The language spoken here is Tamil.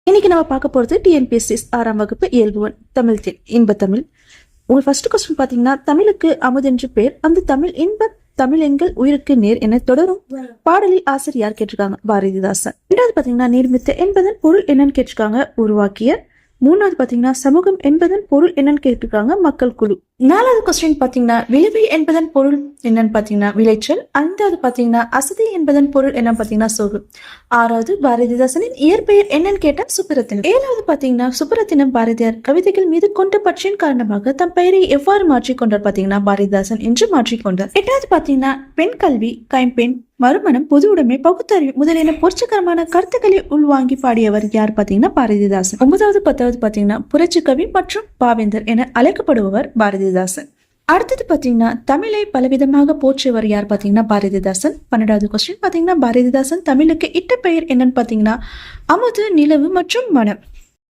இன்னைக்கு நம்ம பார்க்க போறது டிஎன்பிஎஸ்சி 6ஆம் வகுப்பு இயல்பு 1 தமிழ் இன்ப தமிழ். உங்க ஃபர்ஸ்ட் கொஸ்டின் பாத்தீங்கன்னா, தமிழுக்கு அமுதென்று பேர், அந்த தமிழ் இன்ப தமிழ் எங்கள் உயிருக்கு நேர் என தொடரும் பாடலில் ஆசிரியர் யார் கேட்டிருக்காங்க? பாரதிதாசன். இரண்டாவது பாத்தீங்கன்னா, நீர்மித்த என்பதன் பொருள் என்னன்னு கேட்டிருக்காங்க? உருவாக்கியர். மூணாவது பாத்தீங்கன்னா, சமூகம் என்பதன் பொருள் என்னன்னு கேட்டிருக்காங்க? மக்கள் குழு. நாலாவது கொஸ்டின் பாத்தீங்கன்னா, விளைவு என்பதன் பொருள் என்னன்னு பாத்தீங்கன்னா விளைச்சல். ஐந்தாவது பாத்தீங்கன்னா, அசதி என்பதன் பொருள் என்னன்னு பாத்தீங்கன்னா சோறு. ஆறாவது, பாரதிதாசனின் இயற்பெயர் என்னன்னு கேட்டா சுப்பரத்தினம். ஏழாவது பாத்தீங்கன்னா, சுப்பரத்தினம் பாரதியார் கவிதைகள் மீது கொண்ட பற்றின் காரணமாக தம் பெயரை எவ்வாறு மாற்றிக்கொண்டார்? பாத்தீங்கன்னா பாரதிதாசன் என்று மாற்றிக்கொண்டார். எட்டாவது பாத்தீங்கன்னா, பெண் கல்வி, கைம்பெண், மறுமணம், பொது உடைமை, பகுத்தறிவு முதலியன புரட்சிகரமான கருத்துக்களை உள்வாங்கி பாடியவர் யார்? பாத்தீங்கன்னா பாரதிதாசன். ஒன்பதாவது பத்தாவது பாத்தீங்கன்னா, புரட்சி கவி மற்றும் பாவேந்தர் என அழைக்கப்படுபவர் பாரதிதாசன். அடுத்தது பாத்தீங்கன்னா, தமிழை பலவிதமாக போற்றியவர் யார்? பாத்தீங்கன்னா பாரதிதாசன். 12வது கொஸ்டின் பாத்தீங்கன்னா, பாரதிதாசன் தமிழுக்கு இட்ட பெயர் என்னன்னு பாத்தீங்கன்னா அமுது, நிலவு மற்றும் மனம்.